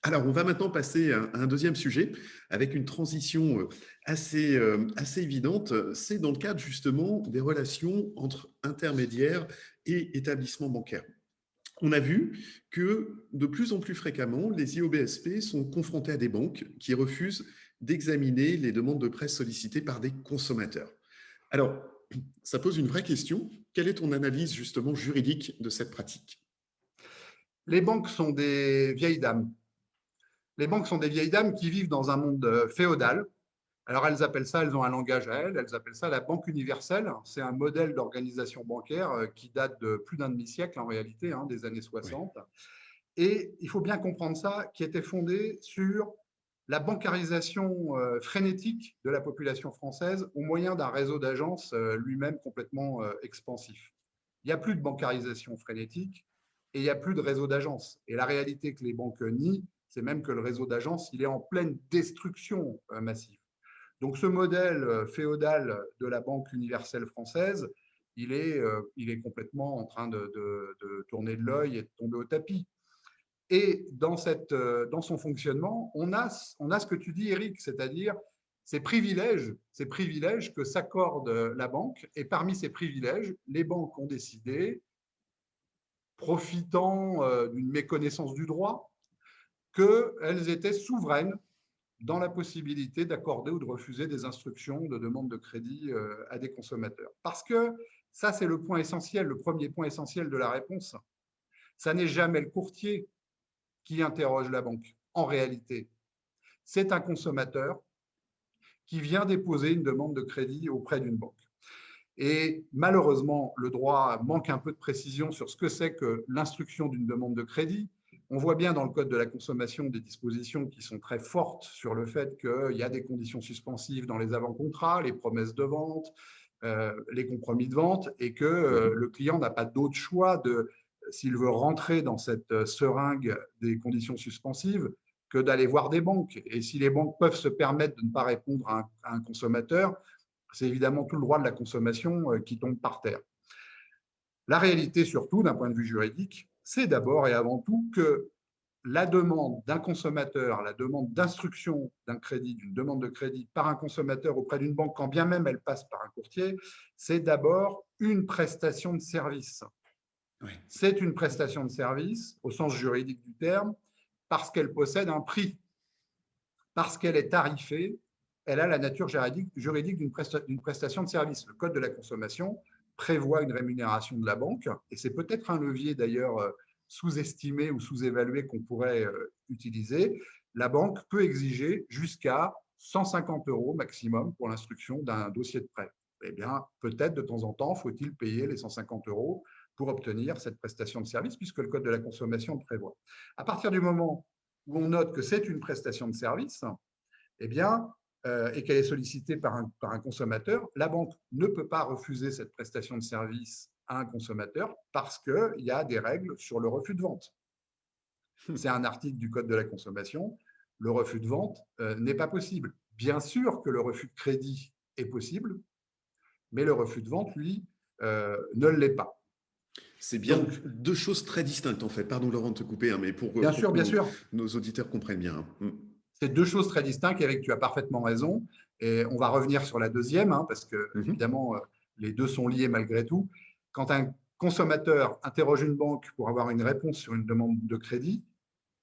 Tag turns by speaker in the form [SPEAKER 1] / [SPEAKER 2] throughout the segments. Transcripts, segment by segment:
[SPEAKER 1] Alors, on va maintenant passer à un deuxième sujet avec une transition assez évidente. C'est dans le cadre justement des relations entre intermédiaires et établissements bancaires. On a vu que de plus en plus fréquemment, les IOBSP sont confrontés à des banques qui refusent d'examiner les demandes de prêt sollicitées par des consommateurs. Alors, ça pose une vraie question. Quelle est ton analyse justement juridique de cette pratique?
[SPEAKER 2] Les banques sont des vieilles dames. Les banques sont des vieilles dames qui vivent dans un monde féodal. Alors elles appellent ça, elles ont un langage à elles, elles appellent ça la banque universelle. C'est un modèle d'organisation bancaire qui date de plus d'un demi-siècle en réalité, hein, des années
[SPEAKER 1] Oui.
[SPEAKER 2] 60. Et il faut bien comprendre ça, qui était fondé sur la bancarisation frénétique de la population française au moyen d'un réseau d'agences lui-même complètement expansif. Il n'y a plus de bancarisation frénétique et il n'y a plus de réseau d'agences. Et la réalité que les banques nient, c'est même que le réseau d'agences, il est en pleine destruction massive. Donc ce modèle féodal de la Banque universelle française, il est complètement en train de tourner de l'œil et de tomber au tapis. Et dans son fonctionnement, on a ce que tu dis, Eric, c'est-à-dire ces privilèges que s'accorde la banque. Et parmi ces privilèges, les banques ont décidé, profitant d'une méconnaissance du droit, qu'elles étaient souveraines dans la possibilité d'accorder ou de refuser des instructions de demande de crédit à des consommateurs. Parce que ça, c'est le point essentiel, le premier point essentiel de la réponse. Ça n'est jamais le courtier qui interroge la banque. En réalité, c'est un consommateur qui vient déposer une demande de crédit auprès d'une banque. Et malheureusement, le droit manque un peu de précision sur ce que c'est que l'instruction d'une demande de crédit. On voit bien dans le Code de la consommation des dispositions qui sont très fortes sur le fait qu'il y a des conditions suspensives dans les avant-contrats, les promesses de vente, les compromis de vente, et que
[SPEAKER 1] Mhm.
[SPEAKER 2] le client n'a pas d'autre choix s'il veut rentrer dans cette seringue des conditions suspensives, que d'aller voir des banques. Et si les banques peuvent se permettre de ne pas répondre à un consommateur, c'est évidemment tout le droit de la consommation qui tombe par terre. La réalité, surtout, d'un point de vue juridique, c'est d'abord et avant tout que la demande d'un consommateur, la demande d'instruction d'un crédit, d'une demande de crédit par un consommateur auprès d'une banque, quand bien même elle passe par un courtier, c'est d'abord une prestation de service.
[SPEAKER 1] Ouais.
[SPEAKER 2] C'est une prestation de service, au sens juridique du terme, parce qu'elle possède un prix, parce qu'elle est tarifée, elle a la nature juridique d'une prestation de service. Le Code de la consommation prévoit une rémunération de la banque, et c'est peut-être un levier d'ailleurs sous-estimé ou sous-évalué qu'on pourrait utiliser. La banque peut exiger jusqu'à 150 € maximum pour l'instruction d'un dossier de prêt. Eh bien, peut-être de temps en temps, faut-il payer les 150 € pour obtenir cette prestation de service, puisque le Code de la consommation le prévoit. À partir du moment où on note que c'est une prestation de service, eh bien, et qu'elle est sollicitée par un consommateur, la banque ne peut pas refuser cette prestation de service à un consommateur parce qu'il y a des règles sur le refus de vente. C'est un article du Code de la consommation. Le refus de vente n'est pas possible. Bien sûr que le refus de crédit est possible, mais le refus de vente, lui, ne l'est pas.
[SPEAKER 1] C'est bien
[SPEAKER 2] Donc,
[SPEAKER 1] deux choses très distinctes en fait. Pardon Laurent de te couper, hein, mais pour que
[SPEAKER 2] bien sûr,
[SPEAKER 1] nos auditeurs comprennent bien, hein. Mm.
[SPEAKER 2] c'est deux choses très distinctes. Eric, tu as parfaitement raison. Et on va revenir sur la deuxième, hein, parce que,
[SPEAKER 1] Mhm.
[SPEAKER 2] évidemment, les deux sont liés malgré tout. Quand un consommateur interroge une banque pour avoir une réponse sur une demande de crédit,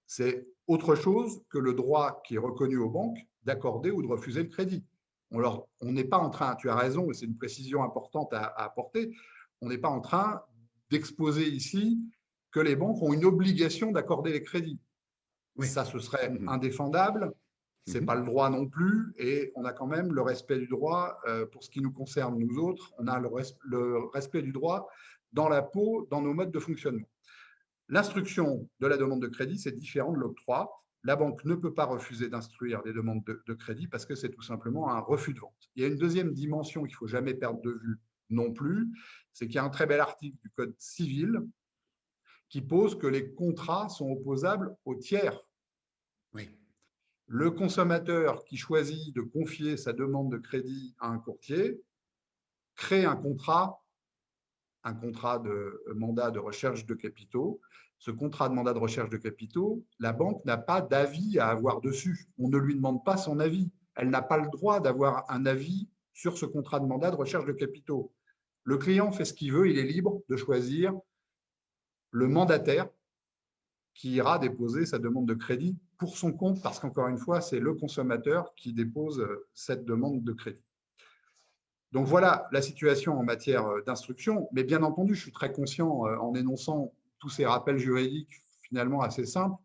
[SPEAKER 2] c'est autre chose que le droit qui est reconnu aux banques d'accorder ou de refuser le crédit. On n'est pas en train, tu as raison, et c'est une précision importante à apporter, on n'est pas en train d'exposer ici que les banques ont une obligation d'accorder les crédits.
[SPEAKER 1] Oui.
[SPEAKER 2] Ça, ce serait
[SPEAKER 1] Mhm.
[SPEAKER 2] indéfendable. Ce n'est pas
[SPEAKER 1] Mhm.
[SPEAKER 2] le droit non plus. Et on a quand même le respect du droit pour ce qui nous concerne, nous autres. On a le respect du droit dans la peau, dans nos modes de fonctionnement. L'instruction de la demande de crédit, c'est différent de l'octroi. La banque ne peut pas refuser d'instruire des demandes de crédit parce que c'est tout simplement un refus de vente. Il y a une deuxième dimension qu'il ne faut jamais perdre de vue non plus, c'est qu'il y a un très bel article du Code civil qui pose que les contrats sont opposables aux tiers.
[SPEAKER 1] Oui.
[SPEAKER 2] Le consommateur qui choisit de confier sa demande de crédit à un courtier crée un contrat un contrat de mandat de recherche de capitaux. Ce contrat de mandat de recherche de capitaux, la banque n'a pas d'avis à avoir dessus. On ne lui demande pas son avis. Elle n'a pas le droit d'avoir un avis sur ce contrat de mandat de recherche de capitaux. Le client fait ce qu'il veut, il est libre de choisir le mandataire qui ira déposer sa demande de crédit pour son compte, parce qu'encore une fois, c'est le consommateur qui dépose cette demande de crédit. Donc voilà la situation en matière d'instruction, mais bien entendu, je suis très conscient en énonçant tous ces rappels juridiques finalement assez simples,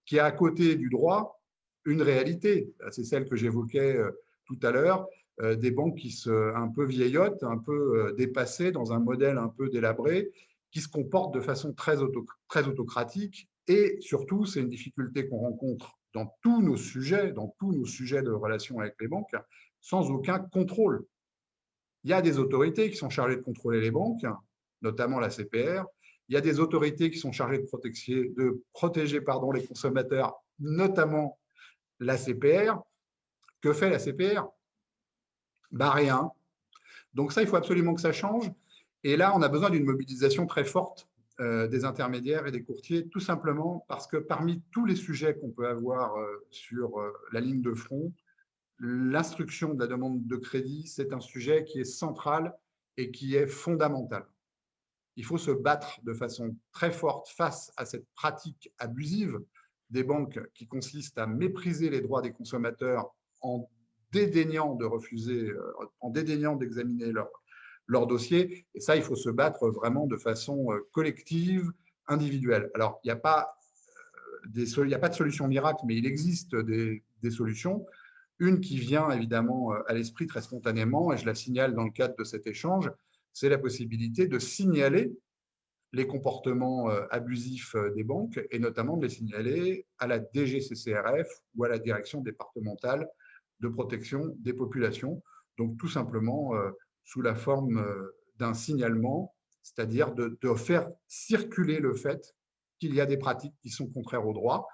[SPEAKER 2] qu'il y a à côté du droit une réalité. C'est celle que j'évoquais tout à l'heure, des banques qui se un peu vieillottes, un peu dépassées dans un modèle un peu délabré, qui se comportent de façon très autocratique. Et surtout, c'est une difficulté qu'on rencontre dans tous nos sujets de relations avec les banques, sans aucun contrôle. Il y a des autorités qui sont chargées de contrôler les banques, notamment la CPR. Il y a des autorités qui sont chargées de protéger les consommateurs, notamment la CPR. Que fait la CPR? Ben rien. Donc ça, il faut absolument que ça change. Et là, on a besoin d'une mobilisation très forte des intermédiaires et des courtiers, tout simplement parce que parmi tous les sujets qu'on peut avoir sur la ligne de front, l'instruction de la demande de crédit, c'est un sujet qui est central et qui est fondamental. Il faut se battre de façon très forte face à cette pratique abusive des banques qui consiste à mépriser les droits des consommateurs en dédaignant de refuser, en dédaignant d'examiner leur dossier. Et ça, il faut se battre vraiment de façon collective, individuelle. Alors, il n'y a pas de solution miracle, mais il existe des solutions. Une qui vient évidemment à l'esprit très spontanément, et je la signale dans le cadre de cet échange, c'est la possibilité de signaler les comportements abusifs des banques, et notamment de les signaler à la DGCCRF ou à la Direction départementale de protection des populations. Donc tout simplement sous la forme d'un signalement, c'est-à-dire de faire circuler le fait qu'il y a des pratiques qui sont contraires au droit.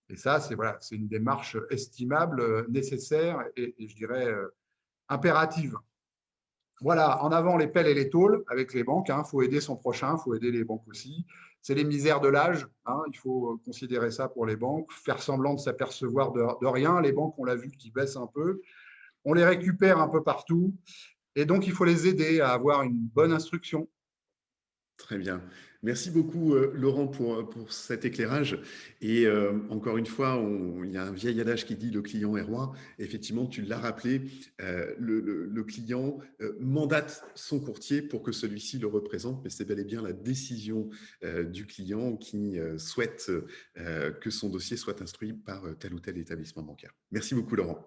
[SPEAKER 2] Et ça, c'est une démarche estimable, nécessaire et je dirais impérative. Voilà, en avant les pelles et les tôles avec les banques. Il faut aider son prochain, il faut aider les banques aussi. C'est les misères de l'âge. Il faut considérer ça pour les banques. Faire semblant de s'apercevoir de rien. Les banques, on l'a vu, qui baissent un peu. On les récupère un peu partout. Et donc, il faut les aider à avoir une bonne instruction.
[SPEAKER 1] Très bien. Merci beaucoup, Laurent, pour cet éclairage. Et encore une fois, il y a un vieil adage qui dit le client est roi. Effectivement, tu l'as rappelé, le client mandate son courtier pour que celui-ci le représente, mais c'est bel et bien la décision du client qui souhaite que son dossier soit instruit par tel ou tel établissement bancaire. Merci beaucoup, Laurent.